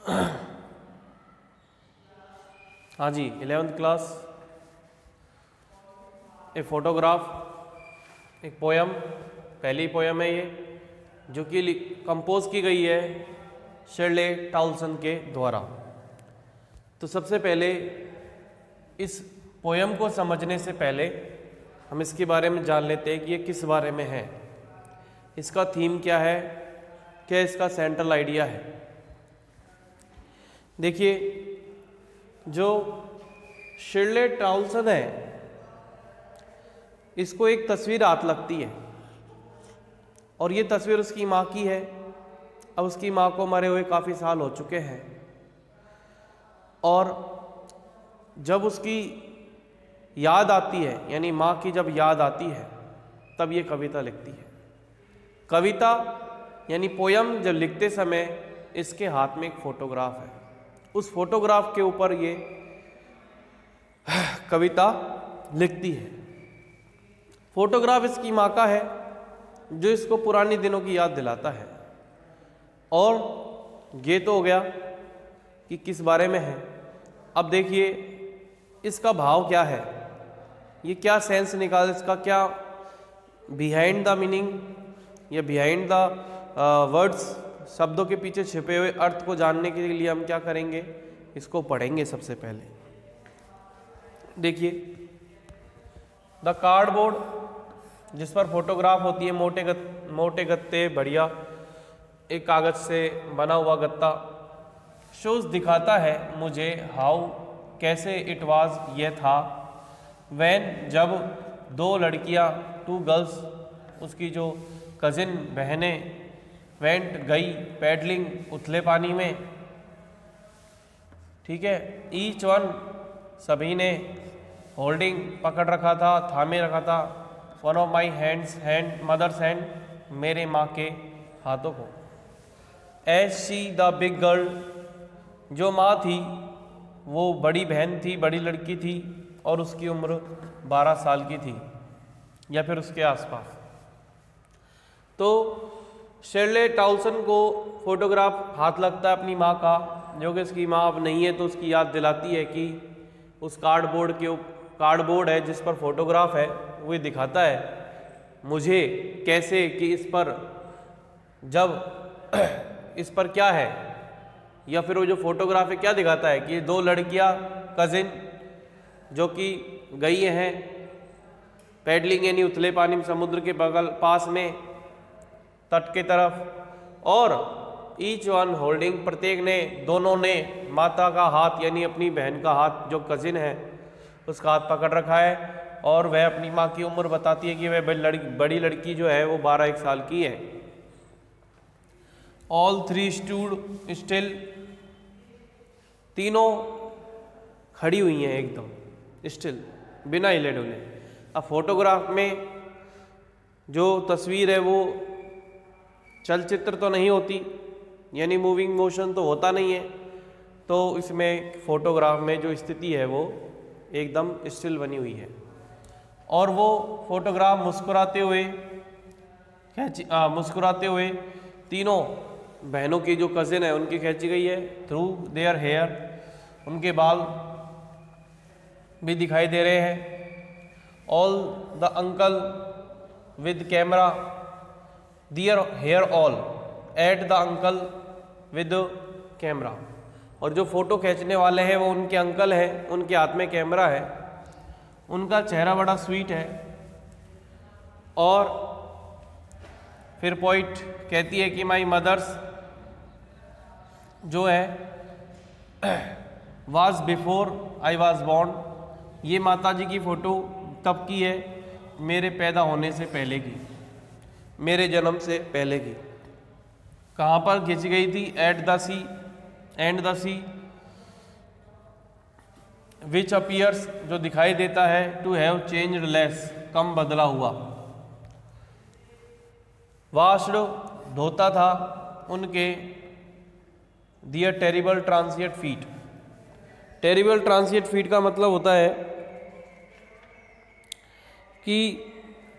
हाँ जी, 11th class. A photograph, एक poem, पहली पोयम है ये, जो कि कंपोज की गई है शिरले टाउलसन के द्वारा। तो सबसे पहले इस पोयम को समझने से पहले हम इसके बारे में जान लेते हैं कि ये किस बारे में है, इसका थीम क्या है, क्या इसका सेंट्रल आइडिया है। देखिए, जो शिरले टाउलसन है, इसको एक तस्वीर हाथ लगती है और ये तस्वीर उसकी माँ की है। अब उसकी माँ को मरे हुए काफ़ी साल हो चुके हैं और जब उसकी याद आती है, यानी माँ की जब याद आती है, तब ये कविता लिखती है। कविता यानी पोयम जब लिखते समय इसके हाथ में एक फोटोग्राफ है, उस फोटोग्राफ के ऊपर ये कविता लिखती है। फोटोग्राफ इसकी माँ का है जो इसको पुराने दिनों की याद दिलाता है। और ये तो हो गया कि किस बारे में है। अब देखिए इसका भाव क्या है, ये क्या सेंस निकाल, इसका क्या बिहाइंड द मीनिंग या बिहाइंड द वर्ड्स, शब्दों के पीछे छिपे हुए अर्थ को जानने के लिए हम क्या करेंगे, इसको पढ़ेंगे। सबसे पहले देखिए, द कार्डबोर्ड, जिस पर फोटोग्राफ होती है, मोटे गत्ते बढ़िया एक कागज से बना हुआ गत्ता, शोज दिखाता है मुझे हाउ कैसे इट वाज यह था, वैन जब दो लड़कियां, टू गर्ल्स, उसकी जो कजिन बहनें, वेंट गई पैडलिंग उथले पानी में, ठीक है, ईच वन सभी ने, होल्डिंग पकड़ रखा था, थामे रखा था, one of my hands hand mother's hand, मेरे माँ के हाथों को, as she the big girl, जो माँ थी वो बड़ी बहन थी, बड़ी लड़की थी और उसकी उम्र 12 साल की थी या फिर उसके आसपास। तो शिरले टाउलसन को फोटोग्राफ हाथ लगता है अपनी माँ का, जो कि उसकी माँ अब नहीं है, तो उसकी याद दिलाती है कि उस कार्डबोर्ड है जिस पर फोटोग्राफ है, वो दिखाता है मुझे कैसे कि इस पर जब इस पर क्या है, या फिर वो जो फोटोग्राफ है क्या दिखाता है कि दो लड़कियां कजिन जो कि गई हैं पैडलिंग यानी उथले पानी में, समुद्र के बगल पास में तट के तरफ, और ईच वन होल्डिंग, प्रत्येक ने, दोनों ने माता का हाथ यानी अपनी बहन का हाथ, जो कजिन है उसका हाथ पकड़ रखा है, और वह अपनी माँ की उम्र बताती है कि वह बड़ी लड़की जो है वो 12 साल की है। ऑल थ्री स्टूड स्टिल, तीनों खड़ी हुई हैं एकदम स्टिल, बिना हिले डुले। अब फोटोग्राफ में जो तस्वीर है वो चलचित्र तो नहीं होती, यानी मूविंग मोशन तो होता नहीं है, तो इसमें फोटोग्राफ में जो स्थिति है वो एकदम स्टिल बनी हुई है। और वो फोटोग्राफ मुस्कुराते हुए तीनों बहनों की जो कजिन है उनकी खींची गई है। थ्रू देयर हेयर, उनके बाल भी दिखाई दे रहे हैं। All the uncle with camera, there here all at the uncle with camera, और जो फोटो खींचने वाले हैं वो उनके अंकल हैं, उनके हाथ में कैमरा है, उनका चेहरा बड़ा स्वीट है। और फिर पोइट कहती है कि माई मदर्स जो है was before I was born, ये माता जी की फ़ोटो तब की है मेरे पैदा होने से पहले की, मेरे जन्म से पहले की। कहाँ पर खींची गई थी? At the sea, and the sea, which appears, जो दिखाई देता है, टू हैव चेंज्ड लेस, कम बदला हुआ। वाश्ड, धोता था उनके, their terrible transient feet. Terrible transient feet का मतलब होता है कि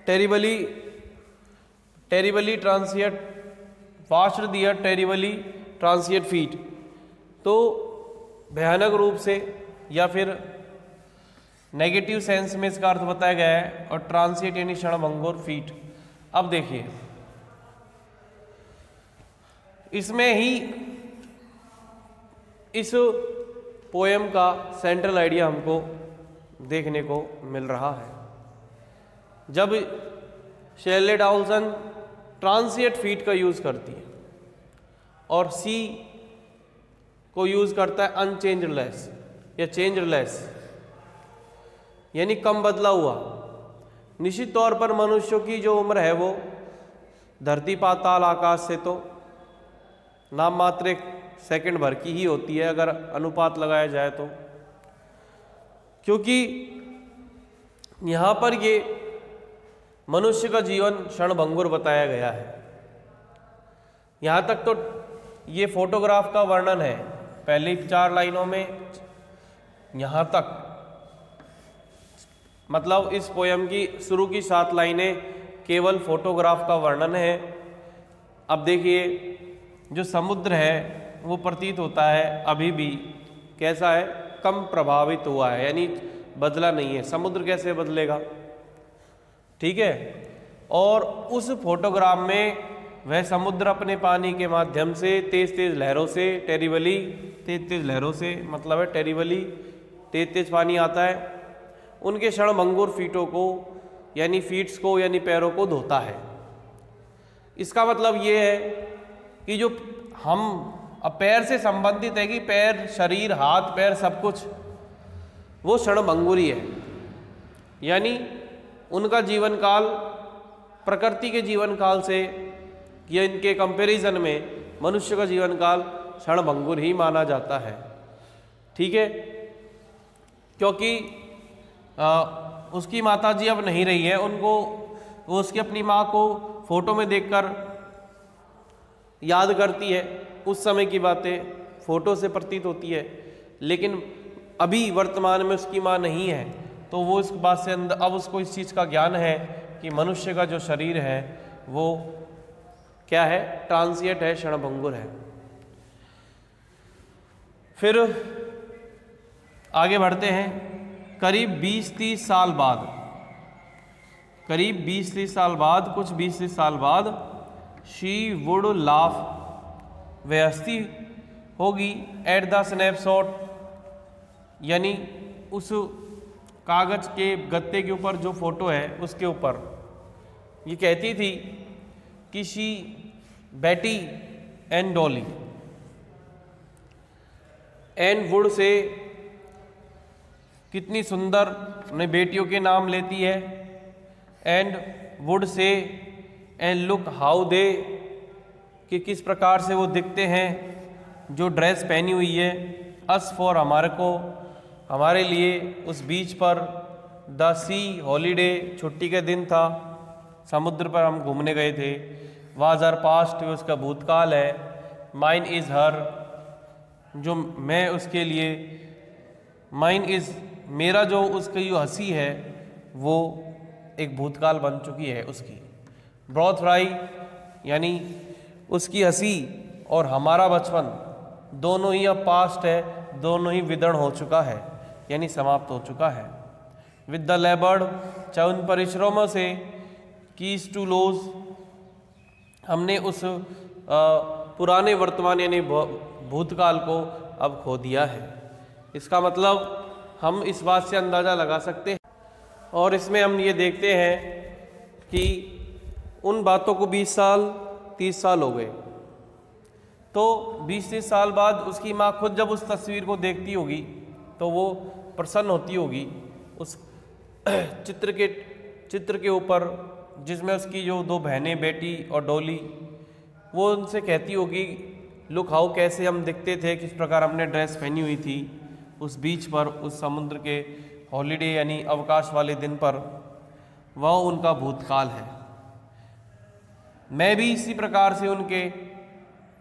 terribly transient, washed their terribly transient feet, तो भयानक रूप से या फिर नेगेटिव सेंस में इसका अर्थ बताया गया है। और ट्रांसिएंट यानी क्षणभंगुर फीट। अब देखिए इसमें ही इस पोएम का सेंट्रल आइडिया हमको देखने को मिल रहा है। जब शेरले डाउल्सन ट्रांसिएंट फीट का यूज़ करती है और सी को यूज़ करता है अनचेंजलेस या चेंजलेस यानी कम बदला हुआ। निश्चित तौर पर मनुष्यों की जो उम्र है वो धरती पाताल आकाश से तो नाम मात्र एक सेकंड भर की ही होती है अगर अनुपात लगाया जाए तो, क्योंकि यहाँ पर ये मनुष्य का जीवन क्षणभंगुर बताया गया है। यहाँ तक तो ये फोटोग्राफ का वर्णन है पहली 4 लाइनों में, यहाँ तक मतलब इस पोयम की शुरू की 7 लाइनें केवल फोटोग्राफ का वर्णन है। अब देखिए जो समुद्र है वो प्रतीत होता है अभी भी कैसा है, कम प्रभावित हुआ है, यानी बदला नहीं है। समुद्र कैसे बदलेगा, ठीक है। और उस फोटोग्राफ में वह समुद्र अपने पानी के माध्यम से तेज तेज लहरों से टेरिबली, तेज तेज लहरों से मतलब है टेरिबली, तेज तेज पानी आता है, उनके क्षणभंगुर फीटों को यानी फीट्स को यानी पैरों को धोता है। इसका मतलब ये है कि जो हम अब पैर से संबंधित है कि पैर, शरीर, हाथ पैर सब कुछ वो क्षणभंगुरी है, यानी उनका जीवन काल प्रकृति के जीवन काल से या इनके कंपैरिजन में मनुष्य का जीवन काल क्षणभंगुर ही माना जाता है, ठीक है। क्योंकि उसकी माता जी अब नहीं रही है, उनको वो उसकी अपनी माँ को फोटो में देखकर याद करती है, उस समय की बातें फोटो से प्रतीत होती है, लेकिन अभी वर्तमान में उसकी माँ नहीं है, तो वो इस बात से अब उसको इस चीज़ का ज्ञान है कि मनुष्य का जो शरीर है वो क्या है, ट्रांसिएंट है, क्षणभंगुर है। फिर आगे बढ़ते हैं। करीब 20-30 साल बाद, करीब 20-30 साल बाद, कुछ 20-30 साल बाद शी वुड लाफ, वह हंसती होगी एट द स्नैपशॉट, यानी उस कागज के गत्ते के ऊपर जो फोटो है उसके ऊपर। ये कहती थी कि शी बेटी and Dolly, and would say कितनी सुंदर अपने बेटियों के नाम लेती है, and would say and look how they, कि किस प्रकार से वो दिखते हैं, जो ड्रेस पहनी हुई है, अस फॉर हमारे को, हमारे लिए, उस बीच पर, द सी हॉलीडे, छुट्टी का दिन था, समुद्र पर हम घूमने गए थे, वाज हर पास्ट, उसका भूतकाल है, माइन इज़ हर, जो मैं उसके लिए, माइन इज़ मेरा जो उसकी जो हंसी है वो एक भूतकाल बन चुकी है उसकी, ब्रॉथ फ्राई यानी उसकी हंसी और हमारा बचपन दोनों ही अब पास्ट है, दोनों ही विदर्ण हो चुका है, यानी समाप्त हो चुका है। विद द लेबर्ड, चाहे उन परिश्रमों से, कीज टू लोज, हमने उस पुराने वर्तमान यानी भूतकाल को अब खो दिया है। इसका मतलब हम इस बात से अंदाज़ा लगा सकते हैं, और इसमें हम ये देखते हैं कि उन बातों को 20 साल 30 साल हो गए, तो 20-30 साल बाद उसकी माँ खुद जब उस तस्वीर को देखती होगी तो वो प्रसन्न होती होगी उस चित्र के ऊपर, जिसमें उसकी जो 2 बहनें, बेटी और डॉली, वो उनसे कहती होगी लुक हाउ, कैसे हम दिखते थे, किस प्रकार हमने ड्रेस पहनी हुई थी उस बीच पर, उस समुद्र के हॉलीडे यानी अवकाश वाले दिन पर। वह उनका भूतकाल है। मैं भी इसी प्रकार से उनके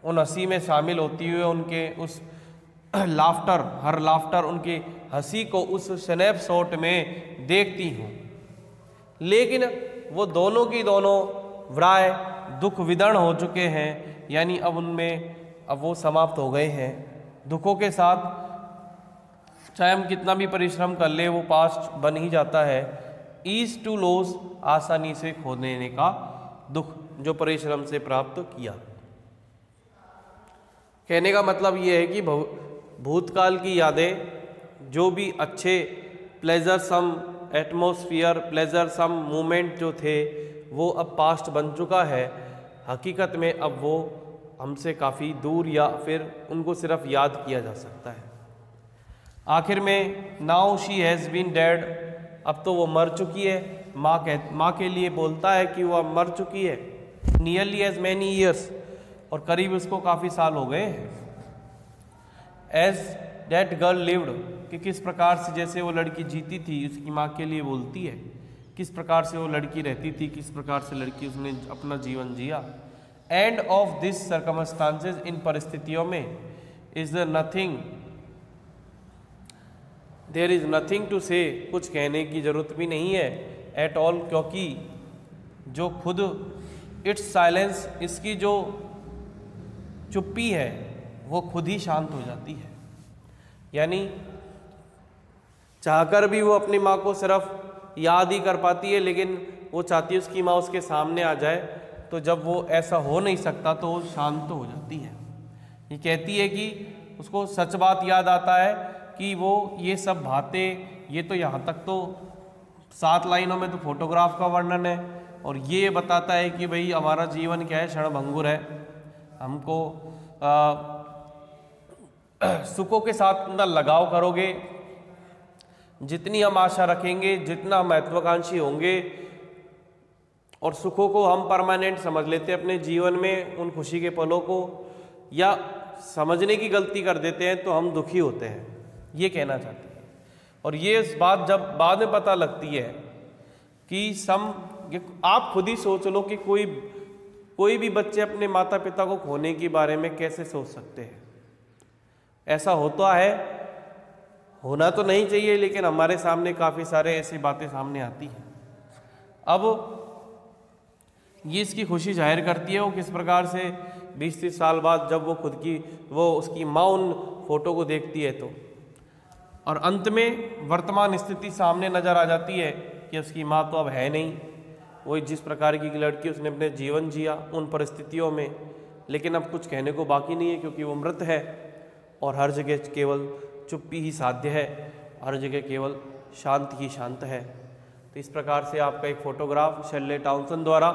उन हंसी में शामिल होती हुए उनके उस लाफ्टर, हर लाफ्टर, उनकी हंसी को उस स्नैपशॉट में देखती हूँ, लेकिन वो दोनों की दोनों व्राय दुख विदर्ण हो चुके हैं, यानी अब उनमें अब वो समाप्त हो गए हैं। दुखों के साथ चाहे हम कितना भी परिश्रम कर ले वो पास्ट बन ही जाता है। ईज टू लॉस, आसानी से खो देने का दुख जो परिश्रम से प्राप्त किया। कहने का मतलब ये है कि भूतकाल की यादें जो भी अच्छे प्लेजर सम एटमॉस्फियर, प्लेजर सम मोमेंट जो थे वो अब पास्ट बन चुका है। हकीकत में अब वो हमसे काफ़ी दूर या फिर उनको सिर्फ याद किया जा सकता है। आखिर में now she has been dead, अब तो वो मर चुकी है। माँ के लिए बोलता है कि वह मर चुकी है। नियरली एज मैनी ईयर्स, और करीब उसको काफ़ी साल हो गए हैं। एज दैट गर्ल लिव्ड, कि किस प्रकार से जैसे वो लड़की जीती थी उसकी माँ के लिए बोलती है, किस प्रकार से वो लड़की रहती थी, किस प्रकार से लड़की उसने अपना जीवन जिया। एंड ऑफ दिस सर्कमस्टांसेस, इन परिस्थितियों में is the nothing, there is nothing to say, कुछ कहने की जरूरत भी नहीं है एट ऑल, क्योंकि जो खुद इट्स साइलेंस, इसकी जो चुप्पी है वो खुद ही शांत हो जाती है। यानी चाहकर भी वो अपनी माँ को सिर्फ याद ही कर पाती है, लेकिन वो चाहती है उसकी माँ उसके सामने आ जाए, तो जब वो ऐसा हो नहीं सकता तो वो शांत हो जाती है। ये कहती है कि उसको सच बात याद आता है कि वो ये सब बातें, ये तो यहाँ तक तो 7 लाइनों में तो फोटोग्राफ का वर्णन है, और ये बताता है कि भाई हमारा जीवन क्या है, क्षणभंगुर है। हमको सुखों के साथ अंदर लगाव करोगे, जितनी हम आशा रखेंगे, जितना महत्वाकांक्षी होंगे, और सुखों को हम परमानेंट समझ लेते हैं अपने जीवन में, उन खुशी के पलों को, या समझने की गलती कर देते हैं तो हम दुखी होते हैं, ये कहना चाहते हैं। और ये इस बात जब बाद में पता लगती है कि आप खुद ही सोच लो कि कोई भी बच्चे अपने माता पिता को खोने के बारे में कैसे सोच सकते हैं। ऐसा होता है, होना तो नहीं चाहिए, लेकिन हमारे सामने काफ़ी सारे ऐसी बातें सामने आती हैं। अब ये इसकी खुशी जाहिर करती है वो किस प्रकार से 20-30 साल बाद जब वो उसकी माँ उन फोटो को देखती है तो, और अंत में वर्तमान स्थिति सामने नज़र आ जाती है कि उसकी माँ तो अब है नहीं। वही जिस प्रकार की लड़की उसने अपने जीवन जिया उन परिस्थितियों में, लेकिन अब कुछ कहने को बाकी नहीं है क्योंकि वो मृत है, और हर जगह केवल चुप्पी ही साध्य है, हर जगह केवल शांत ही शांत है। तो इस प्रकार से आपका एक फोटोग्राफ शेरले टाउनसन द्वारा